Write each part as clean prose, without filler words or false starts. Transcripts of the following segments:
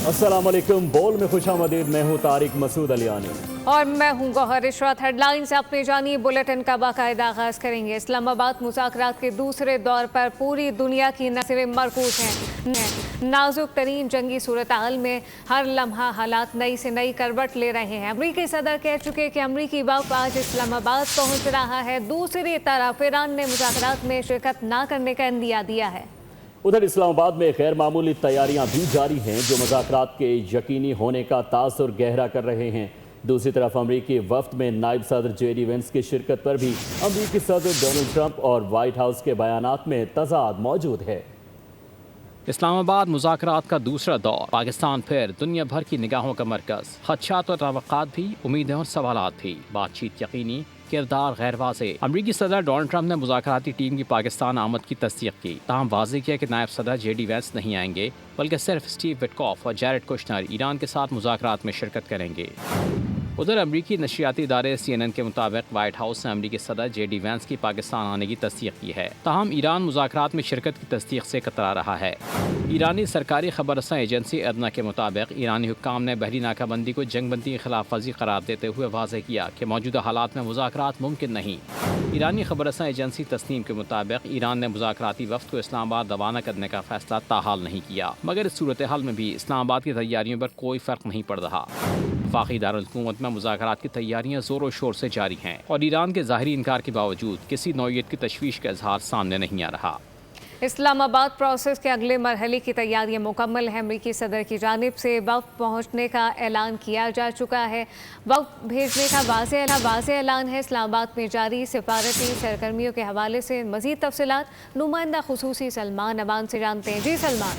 अस्सलाम वालेकुम। बोल में खुशामदीद। मैं हूँ तारिक मसूद अलियानी और मैं हूँ गौहर इशरत। हेडलाइन से अपने जानिए बुलेटिन का बाकायदा आगाज करेंगे। इस्लामाबाद मुज़ाकरात के दूसरे दौर पर पूरी दुनिया की नज़रें मरकूज़ हैं। नाजुक तरीन जंगी सूरत हाल में हर लम्हा हालात नई से नई करवट ले रहे हैं। अमरीकी सदर कह चुके कि अमरीकी वफ़द आज इस्लामाबाद पहुँच रहा है। दूसरी तरफ ईरान ने मुज़ाकरात में शिरकत न करने का इंदिया दिया है। उधर इस्लामाबाद में गैर मामूली तैयारियां भी जारी हैं जो मुज़ाकरात के यकीनी होने का तासुर गहरा कर रहे हैं। दूसरी तरफ अमरीकी वफ्द में नायब सदर जेडी वेंस की शिरकत पर भी अमरीकी सदर डोनाल्ड ट्रंप और वाइट हाउस के बयानात में तजाद मौजूद है। इस्लामाबाद मुज़ाकरात का दूसरा दौर, पाकिस्तान फिर दुनिया भर की निगाहों का मरकज़। खदशात और तवक्कात भी, उम्मीदें और सवालात भी, बातचीत यकीनी, किरदार गैर वाज़े। अमरीकी सदर डोनाल्ड ट्रंप ने मुज़ाकराती टीम की पाकिस्तान आमद की तस्दीक की। ताहम वाज़े किया कि नायब सदर जेडी वेंस नहीं आएंगे, बल्कि सिर्फ स्टीव विटकॉफ और जैरेड कुश्नर ईरान के साथ मुज़ाकरात में शिरकत करेंगे। उधर अमरीकी नशियाती इदारे CNN के मुताबिक वाइट हाउस ने अमरीकी सदर जेडी वेंस की पाकिस्तान आने की तस्दीक की है। ताहम ईरान मुज़ाकरात में शिरकत की तस्दीक से कतरा रहा है। ईरानी सरकारी खबर रसां एजेंसी एदना के मुताबिक ईरानी हुक्काम ने बहरी नाकाबंदी को जंगबंदी की खिलाफ वर्जी करार देते हुए वाज़ेह किया कि मौजूदा हालात में मुज़ाकरात मुमकिन नहीं। ईरानी खबर रसां एजेंसी तस्नीम के मुताबिक ईरान ने मुज़ाकराती वफ़द को इस्लामाबाद रवाना करने का फैसला ताहाल नहीं किया, मगर इस सूरत हाल में भी इस्लामाबाद की तैयारियों पर कोई फ़र्क नहीं पड़ रहा। वफाकी दारुल-हुकूमत में मुज़ाकरात की तैयारियां ज़ोर शोर से जारी हैं और ईरान के ज़ाहिरी इनकार के बावजूद किसी नौयत की तशवीश का इजहार सामने नहीं आ रहा। इस्लामाबाद प्रोसेस के अगले मरहले की तैयारियां मुकम्मल है। अमरीकी सदर की जानिब से वफ़द पहुँचने का ऐलान किया जा चुका है। वफ़द भेजने का वाज़ेह ऐलान है। इस्लामाबाद में जारी सिफारती सरगर्मियों के हवाले से मज़ीद तफसीलात नुमाइंदा खुसूसी सलमान अवान से जानते हैं। जी सलमान।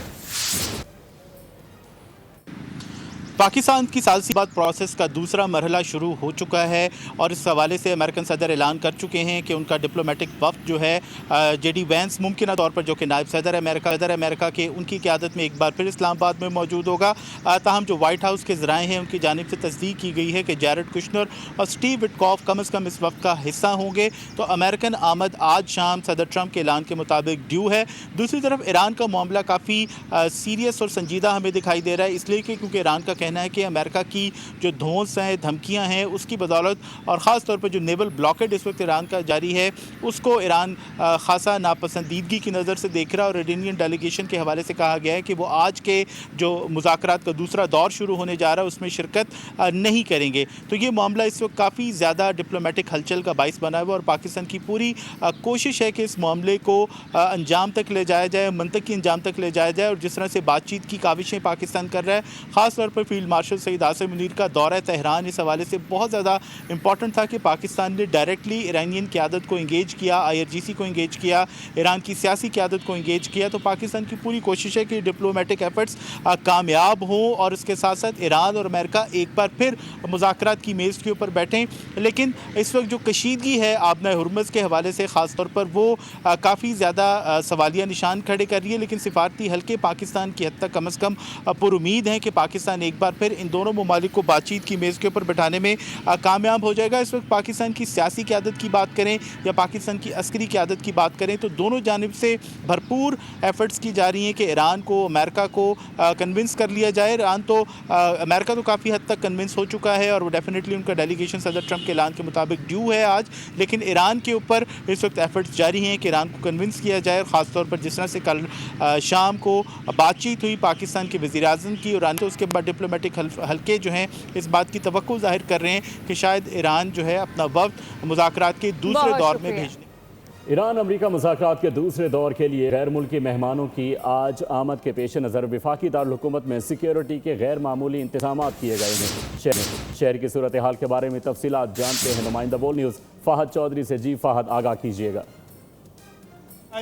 पाकिस्तान की सालसीबाद प्रोसेस का दूसरा मरहला शुरू हो चुका है और इस हवाले से अमेरिकन सदर ऐलान कर चुके हैं कि उनका डिप्लोमेटिक वफ़द जो है जेडी वेंस मुमकिन तौर पर जो कि नायब सदर अमेरिका के उनकी क़यादत में एक बार फिर इस्लामाबाद में मौजूद होगा। ताहम जो वाइट हाउस के ज़राए हैं उनकी जानिब से तस्दीक की गई है कि जैरेड कुश्नर और स्टीव विटकॉफ कम अज़ कम इस वक्त का हिस्सा होंगे। तो अमेरिकन आमद आज शाम सदर ट्रंप के ऐलान के मुताबिक ड्यू है। दूसरी तरफ ईरान का मामला काफ़ी सीरियस और संजीदा हमें दिखाई दे रहा है, इसलिए कि क्योंकि ईरान का कहना है कि अमेरिका की जो धौंस हैं, धमकियां हैं, उसकी बदौलत और ख़ास तौर पर जो नेवल ब्लॉकेड इस वक्त ईरान का जारी है उसको ईरान खासा नापसंदीदगी की नज़र से देख रहा है। और इरानियन डेलीगेशन के हवाले से कहा गया है कि वो आज के जो मुज़ाकरात का दूसरा दौर शुरू होने जा रहा है उसमें शिरकत नहीं करेंगे। तो ये मामला इस वक्त काफ़ी ज़्यादा डिप्लोमेटिक हलचल का बाइस बना हुआ और पाकिस्तान की पूरी कोशिश है कि इस मामले को अंजाम तक ले जाया जाए, मंतकी अंजाम तक ले जाया जाए। और जिस तरह से बातचीत की काविशें पाकिस्तान कर रहा है, ख़ास तौर पर फील्ड मार्शल सईद आसिम मुनीर का दौरा तेहरान इस हवाले से बहुत ज़्यादा इंपॉर्टेंट था कि पाकिस्तान ने डायरेक्टली ईरानियन क़यादत को इंगेज किया, IRGC को इंगेज किया, ईरान की सियासी क़यादत को इंगेज किया। तो पाकिस्तान की पूरी कोशिश है कि डिप्लोमेटिक एफर्ट्स कामयाब हों और इसके साथ साथ ईरान और अमेरिका एक बार फिर मुज़ाकरात की मेज़ के ऊपर बैठें। लेकिन इस वक्त जो कशीदगी है आबना हुर्मुज़ के हवाले से ख़ास तौर पर वो काफ़ी ज़्यादा सवालिया निशान खड़े कर रही है। लेकिन सिफारती हल्के पाकिस्तान की हद तक कम अज़ कम पुरुमीद हैं कि पाकिस्तान एक बार फिर इन दोनों ममालिक को बातचीत की मेज़ के ऊपर बैठाने में कामयाब हो जाएगा। इस वक्त पाकिस्तान की सियासी क़यादत की बात करें या पाकिस्तान की अस्करी क़यादत की बात करें तो दोनों जानिब से भरपूर एफर्ट्स की जा रही हैं कि ईरान को, अमेरिका को कन्विंस कर लिया जाए। अमेरिका तो काफ़ी हद तक कन्विंस हो चुका है और वो डेफिनेटली उनका डेलीगेशन सदर ट्रंप के ऐलान के मुताबिक ड्यू है आज। लेकिन ईरान के ऊपर इस वक्त एफर्ट्स जारी हैं कि ईरान को कन्विंस किया जाए। ख़ास तौर पर जिस तरह से कल शाम को बातचीत हुई पाकिस्तान के वज़ीर-ए-आज़म की और तो उसके बाद डिप्लोमेटिक हल्के जो हैं इस बात की तवक्को ज़ाहिर कर रहे हैं कि शायद ईरान जो है अपना वफ़द मुज़ाकरात के दूसरे दौर में भेजने। ईरान अमरीका मुज़ाकरात के दूसरे दौर के लिए गैर मुल्की मेहमानों की आज आमद के पेश नज़र वफाकी दारुल-हुकूमत में सिक्योरिटी के गैर मामूली इंतजाम किए गए हैं। शहर की सूरत हाल के बारे में तफसीलात जानते हैं नुमाइंदा बोल न्यूज़ फ़हद चौधरी से। जी फ़हद, आगाह कीजिएगा।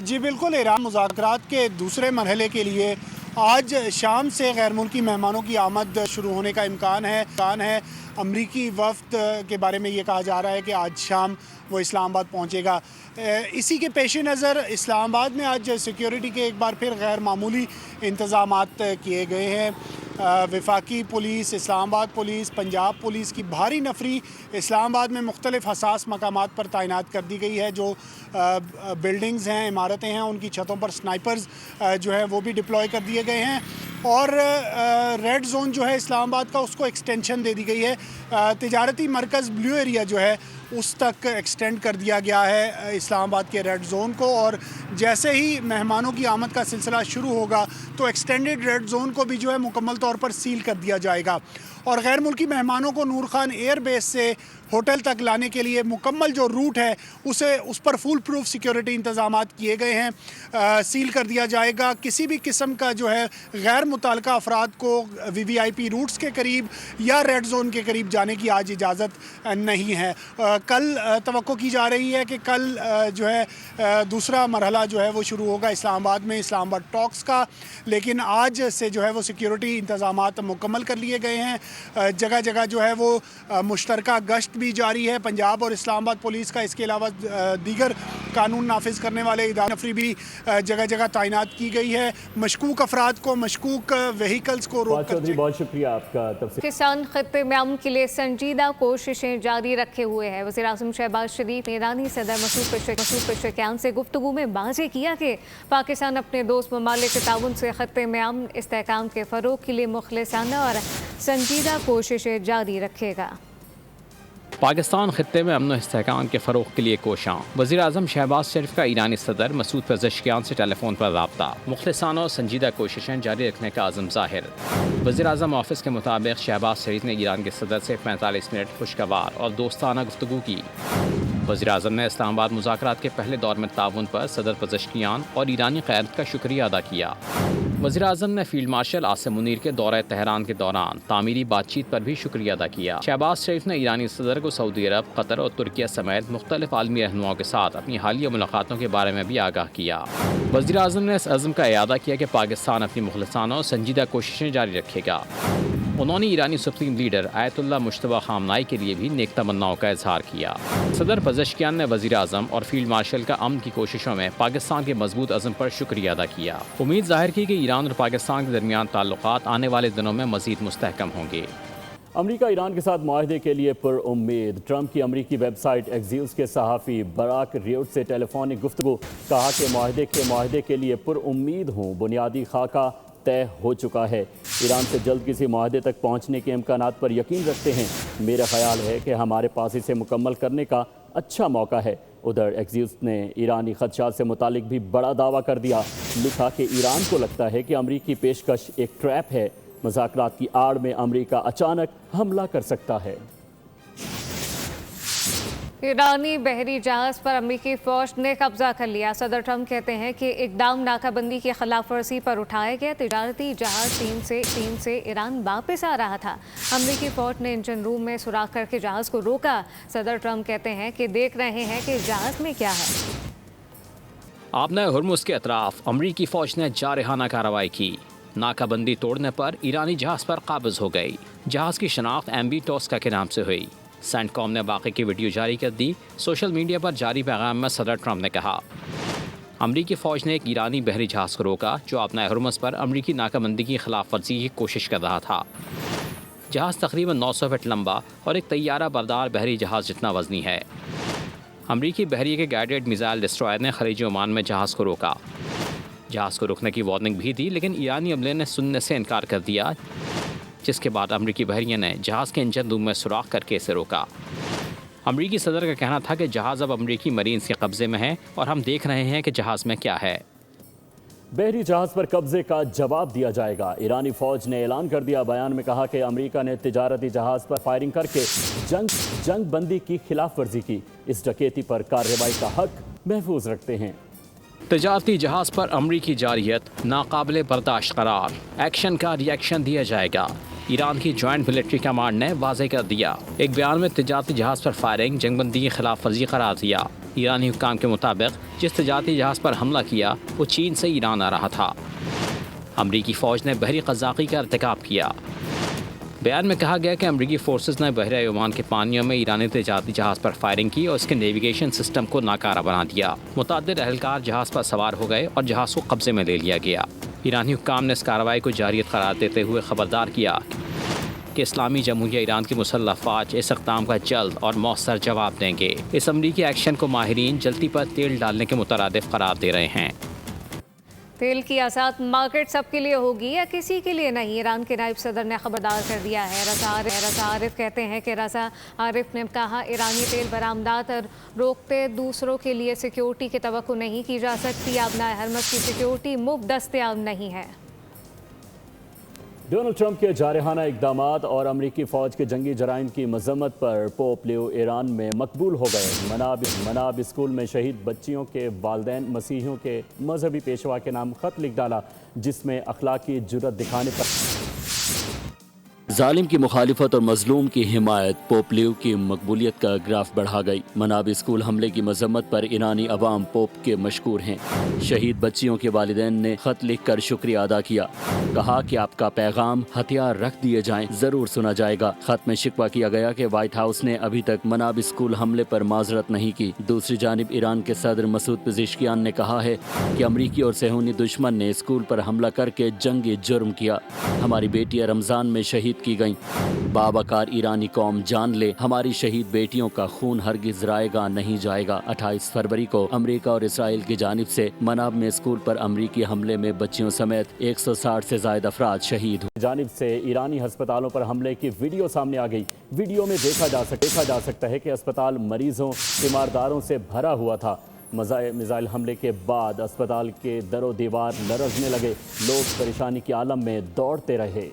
जी बिल्कुल, ईरान मुज़ाकरात के दूसरे मरहले के लिए आज शाम से गैर मुल्की मेहमानों की आमद शुरू होने का इम्कान है। अमरीकी वफ़द के बारे में ये कहा जा रहा है कि आज शाम वो इस्लामाबाद पहुँचेगा। इसी के पेश नज़र इस्लामाबाद में आज सिक्योरिटी के एक बार फिर गैर मामूली इंतज़ामात किए गए हैं। वफाकी police, Islamabad police, Punjab police की भारी नफरी इस्लामाबाद में मुख्तलिफ़ हसास मकामात पर तैनात कर दी गई है। जो बिल्डिंग्स हैं, इमारतें हैं, उनकी छतों पर स्नाइपर्स जो है वो भी डिप्लॉय कर दिए गए हैं और रेड जोन जो है इस्लामाबाद का उसको एक्सटेंशन दे दी गई है। तिजारती मरकज़ ब्लू एरिया जो है उस तक एक्सटेंड कर दिया गया है इस्लामाबाद के रेड जोन को और जैसे ही मेहमानों की आमद का सिलसिला शुरू होगा तो एक्सटेंडेड रेड जोन को भी जो है मुकम्मल तौर पर सील कर दिया जाएगा और गैर मुल्की मेहमानों को नूर खान एयर बेस से होटल तक लाने के लिए मुकम्मल जो रूट है उस पर फुल प्रूफ सिक्योरिटी इंतजाम किए गए हैं। सील कर दिया जाएगा। किसी भी किस्म का जो है गैर मुताल्लिका अफराद को VVIP रूट्स के करीब या रेड जोन के करीब जाने की आज इजाज़त नहीं है। कल तवक्को की जा रही है कि कल जो है दूसरा मरहला जो है वो शुरू होगा इस्लामाबाद में, इस्लामाबाद टॉक्स का, लेकिन आज से जो है वो सिक्योरिटी इंतजामात मुकम्मल कर लिए गए हैं। जगह जगह जो है वो मुश्तरका गश्त भी जारी है पंजाब और इस्लामाबाद पुलिस का। इसके अलावा दीगर कानून नाफिज करने वाले इदारे नफरी भी जगह जगह तैनात की गई है। मशकूक अफराद को, मशकूक व्हीकल्स को रोक कर। बहुत शुक्रिया आपका तफसील। किसान खत्ते में अमन के लिए संजीदा कोशिशें जारी रखे हुए हैं। वज़ीर आज़म शहबाज शरीफ ने ईरानी सदर मसूद पेशेकियान से गुफ्तगू में वाज़ेह किया कि पाकिस्तान अपने दोस्त ममालिक के ताउन से खत्ते में अमन इस्तेहकाम के फ़रोग़ के लिए मुखलिसाना और संजीदा कोशिशें जारी रखेगा। पाकिस्तान खित्ते में अमन इस्तेहकाम के फ़रोग़ के लिए कोशां। वज़ीर आज़म शहबाज शरीफ का ईरानी सदर मसूद पेशेकियान से टेलीफोन पर रब्ता। मुखलिसाना और संजीदा कोशिशें जारी रखने का आज़म ज़ाहिर। वज़ीर आज़म ऑफिस के मुताबिक शहबाज शरीफ ने ईरान के सदर से 45 मिनट खुशगवार और दोस्ताना गुफ्तगू की। वज़ीर आज़म ने इस्लामाबाद मुज़ाकरात के पहले दौर में ताउन पर सदर पेशेकियान और ईरानी क़यादत का शुक्रिया अदा किया। वज़ीर आज़म ने फील्ड मार्शल आसिम मुनीर के दौरे तेहरान के दौरान तामीरी बातचीत पर भी शुक्रिया अदा किया। शहबाज शरीफ ने ईरानी सदर को सऊदी अरब, कतर और तुर्किया समेत मुख्तलिफ आलमी रहनुमाओं के साथ अपनी हालिया मुलाकातों के बारे में भी आगाह किया। वज़ीर आज़म ने इस अज़्म का इयादा किया कि पाकिस्तान अपनी मुखलिसाना और संजीदा कोशिशें जारी रखेगा। उन्होंने ईरानी supreme leader Ayatollah Mojtaba Khamenei के लिए भी नेक तमन्नाओं का इजहार किया। सदर पेशेकियान ने वज़ीर आज़म और फील्ड मार्शल का अमन की कोशिशों में पाकिस्तान के मजबूत अज़्म पर शुक्रिया अदा किया। उम्मीद जाहिर की कि ईरान और पाकिस्तान के दरमियान ताल्लुकात आने वाले दिनों में मज़ीद मुस्तहकम होंगे। अमरीका ईरान के साथ मुआहदे के लिए पुरउम्मीद। ट्रंप की अमरीकी वेबसाइट एक्सियोस के सहाफ़ी बराक रियोट से टेलीफोनिक गुफ्तगू। कहा कि मुआहदे के लिए पुरउम्मीद हूँ। बुनियादी खाका तय हो चुका है। ईरान से जल्द किसी मुआहदे तक पहुँचने के इम्कानात पर यकीन रखते हैं। मेरा ख्याल है कि हमारे पास इसे मुकम्मल करने का अच्छा मौका है। उधर एक्सियोस ने ईरानी खदशात से मुतालिक भी बड़ा दावा कर दिया। लिखा कि ईरान को लगता है कि अमरीकी पेशकश एक ट्रैप है। मुज़ाकरात की आड़ में अमरीका अचानक हमला कर सकता है। ईरानी बहरी जहाज पर अमरीकी फौज ने कब्जा कर लिया। सदर ट्रंप कहते हैं कि इकदाम नाकाबंदी की खिलाफ वर्जी पर उठाया गया। तिजारती जहाज चीन से ईरान वापस आ रहा था। अमरीकी फौज ने इंजन रूम में सुराख करके जहाज को रोका। सदर ट्रंप कहते हैं कि देख रहे हैं कि जहाज में क्या है। आपने हुर्मुज़ के अतराफ अमरीकी फौज ने जारहाना कार्रवाई की। नाकाबंदी तोड़ने पर ईरानी जहाज पर काबिज हो गई। जहाज की शनाख्त MV टॉस्का के नाम से हुई। सेंटकॉम ने वाक़े की वीडियो जारी कर दी। सोशल मीडिया पर जारी पैगाम में सदर ट्रंप ने कहा, अमरीकी फ़ौज ने एक ईरानी बहरी जहाज़ को रोका जो अपने हुर्मुज़ पर अमरीकी नाकाबंदी की खिलाफ वर्जी की कोशिश कर रहा था। जहाज़ तकरीबन 900 फीट लंबा और एक तैयारा बरदार बहरी जहाज़ जितना वज़नी है। अमरीकी बहरी के गाइडेड मिसाइल डिस्ट्रॉयर ने खलीज ओमान में जहाज़ को रोका। जहाज़ को रुकने की वार्निंग भी दी, लेकिन ईरानी अमले ने सुनने से इनकार कर दिया, जिसके बाद अमरीकी बहरिया ने जहाज़ के इंजन रूम में सुराख करके इसे रोका। अमरीकी सदर का कहना था कि जहाज़ अब अमरीकी मरीन्स के कब्ज़े में है और हम देख रहे हैं कि जहाज़ में क्या है। बहरी जहाज़ पर कब्जे का जवाब दिया जाएगा। ईरानी फ़ौज ने ऐलान कर दिया। बयान में कहा कि अमरीका ने तिजारती जहाज़ पर फायरिंग करके जंग बंदी की खिलाफ वर्जी की। इस डकैती पर कार्रवाई का हक महफूज रखते हैं। तिजारती जहाज़ पर अमरीकी जारियत नाकाबिले बर्दाश्त करार। एक्शन का रिएक्शन दिया जाएगा। ईरान की जॉइंट मिलिट्री कमांड ने वाज़ेह कर दिया। एक बयान में तिजारती जहाज़ पर फायरिंग जंगबंदी की खिलाफ वर्जी करार दिया। ईरानी हुक्काम के मुताबिक जिस तिजारती जहाज़ पर हमला किया वो चीन से ईरान आ रहा था। अमरीकी फ़ौज ने बहरी क़ज़ाक़ी का इर्तिकाब किया। बयान में कहा गया कि अमरीकी फोर्सेस ने बहरे ओमान के पानियों में ईरानी तिजारती जहाज़ पर फायरिंग की और इसके नेविगेशन सिस्टम को नाकारा बना दिया। मुतअद्दिद अहलकार जहाज़ पर सवार हो गए और जहाज़ को कब्जे में ले लिया गया। ईरानी हुक्काम ने इस कार्रवाई को जारियत करार देते हुए खबरदार किया कि इस्लामी जमहूरिया ईरान की मुसल्लह फ़ौज इस इक़दाम का जल्द और मौसर जवाब देंगे। इस अमरीकी एक्शन को माहिरीन जल्दी पर तेल डालने के मुतरादिफ करार दे रहे हैं। तेल की आज़ाद मार्केट सबके लिए होगी या किसी के लिए नहीं, ईरान के नायब सदर ने खबरदार कर दिया है। रज़ा आरिफ कहते हैं कि रज़ा आरिफ ने कहा ईरानी तेल बरामदात और रोकते दूसरों के लिए सिक्योरिटी की तवक्को नहीं की जा सकती। आबनाए हरमज़ की सिक्योरिटी मुफ्त दस्तयाब नहीं है। डोनाल्ड ट्रंप के जारहाना इक़दामात और अमरीकी फ़ौज के जंगी जराइम की मज़म्मत पर पोप लियो ईरान में मकबूल हो गए। मनाब स्कूल में शहीद बच्चियों के वालिदैन मसीहियों के मजहबी पेशवा के नाम ख़त लिख डाला, जिसमें अखलाकी जुर्रत दिखाने पर जालिम की मुखालिफत और मजलूम की हिमायत पोप लियो की मकबूलियत का ग्राफ बढ़ा गई। मनाब स्कूल हमले की मजम्मत पर ईरानी अवाम पोप के मशकूर हैं। शहीद बच्चियों के वालिदैन ने खत लिख कर शुक्रिया अदा किया, कहा कि आपका पैगाम हथियार रख दिए जाएं, जरूर सुना जाएगा। खत में शिकवा किया गया कि व्हाइट हाउस ने अभी तक मनाब स्कूल हमले पर माजरत नहीं की। दूसरी जानिब ईरान के सदर मसूद पेज़ेश्कियान ने कहा है कि अमरीकी और सेहूनी दुश्मन ने स्कूल पर हमला करके जंगी जुर्म किया। हमारी बेटियां रमजान में शहीद की गईं। बावकार ईरानी कौम जान ले, हमारी शहीद बेटियों का खून हरगिज रायगा नहीं जाएगा। 28 फरवरी को अमेरिका और इसराइल की जानिब से मनाब में स्कूल पर अमरीकी हमले में बच्चियों समेत 160 से ज्यादा अफराद शहीद हुए। जानिब से ईरानी अस्पतालों पर हमले की वीडियो सामने आ गई। वीडियो में देखा जा सकता है कि अस्पताल मरीजों तीमारदारों से भरा हुआ था। मिसाइल हमले के बाद अस्पताल के दरो दीवार लरजने लगे। लोग परेशानी के आलम में दौड़ते रहे।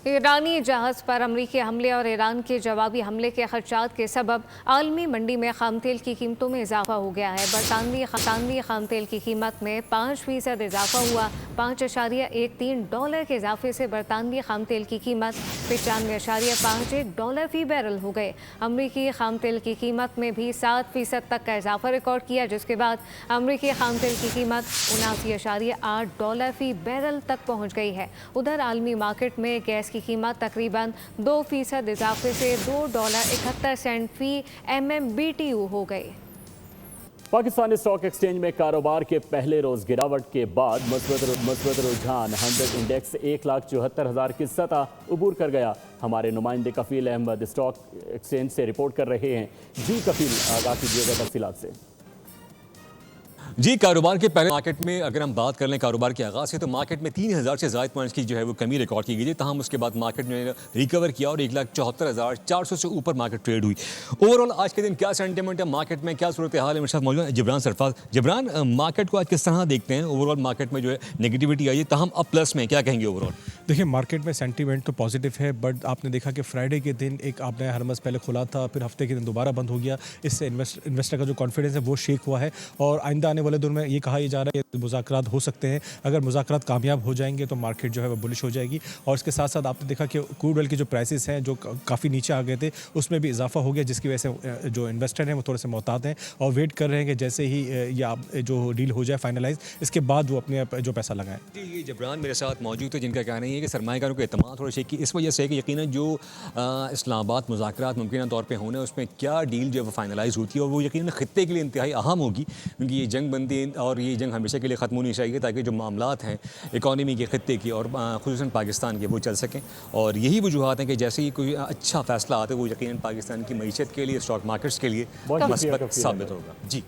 ईरानी जहाज़ पर अमरीकी हमले और ईरान के जवाबी हमले के खर्चात के सबब आलमी मंडी में खाम तेल की कीमतों में इजाफा हो गया है। बरतानवी खाम तेल की कीमत में 5% इजाफा हुआ। $5.13 के इजाफे से बरतानवी खाम तेल की कीमत $95.51 फ़ी बैरल हो गए। अमरीकी खाम तेल की कीमत में भी 7% तक का इजाफा रिकॉर्ड किया, जिसके बाद अमरीकी खाम तेल की कीमत $79.8 फ़ी बैरल तक पहुँच गई है। उधर आलमी मार्केट में गैस की कीमत तकरीबन 2% इजाफे से $2.71 फ़ी MMBTU हो गई। पाकिस्तानी स्टॉक एक्सचेंज में कारोबार के पहले रोज गिरावट के बाद मस्बत रुझान 100 इंडेक्स 1,74,000 की सतह उबूर कर गया। हमारे नुमाइंदे कफील अहमद स्टॉक एक्सचेंज से रिपोर्ट कर रहे हैं। जी कफील, आगाह कीजिएगा तफसीलात से। जी, कारोबार के पहले मार्केट में अगर हम बात कर लें कारोबार के आगाज़ से, तो मार्केट में 3,000 से ज़ायद पॉइंट्स की जो है वो कमी रिकॉर्ड की गई थी। तहम उसके बाद मार्केट ने रिकवर किया और 1,74,400 से ऊपर मार्केट ट्रेड हुई। ओवरऑल आज के दिन क्या सेंटिमेंट है मार्केट में, क्या सूरत हाल है, मेरे साथ मौजूद है जिब्रान सरफराज। जिब्रान, मार्केट को आज किस तरह देखते हैं? ओवरऑल मार्केट में जो है नेगेटिविटी आई है, तहम अब प्लस में क्या कहेंगे ओवरऑल? देखिए, मार्केट में सेंटीमेंट तो पॉजिटिव है, बट आपने देखा कि फ्राइडे के दिन एक आपने हरमज़ पहले खुला था, फिर हफ्ते के दिन दोबारा बंद हो गया। इससे इन्वेस्टर का जो कॉन्फिडेंस है वो शेक हुआ है और आइंदा आने वाले दिन में ये कहा जा रहा है कि मुज़ाकरात हो सकते हैं। अगर मुज़ाकरात कामयाब हो जाएंगे तो मार्केट जो है वो बुलिश हो जाएगी। और इसके साथ साथ आपने देखा कि क्रूड ऑयल के जो प्राइसेस हैं जो काफ़ी नीचे आ गए थे, उसमें भी इजाफा हो गया, जिसकी वजह से जो इन्वेस्टर हैं वो थोड़े से मोहतात हैं और वेट कर रहे हैं कि जैसे ही ये जो डील हो जाए फाइनलाइज, इसके बाद वो अपने जो पैसा लगाएं। जी, ये जिब्रान मेरे साथ मौजूद है, जिनका कहना है कि सरमाएकारों के एतमाद थोड़े शेकी इस वजह से है कि यकीनन जो इस्लामाबाद मुज़ाकरात मुमकिन तौर पर होने, उसमें क्या डील जो है वो फाइनलाइज होती है और वो यकीनन खित्ते के लिए इंतहाई अहम होगी, क्योंकि ये जंग बंदी और ये जंग हमेशा के लिए ख़त्म होनी चाहिए ताकि जो मामलात हैं इकॉनमी के खित्ते की और ख़ुसूसन पाकिस्तान के वो चल सकें। और यही वजूहत हैं कि जैसे ही कोई अच्छा फ़ैसला आता है वो यकीनन पाकिस्तान की मईशत के लिए, स्टॉक मार्केट्स के लिए मस्बत साबित होगा। जी,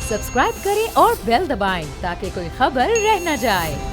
सब्सक्राइब करें और बेल दबाएं ताकि कोई खबर रह न जाए।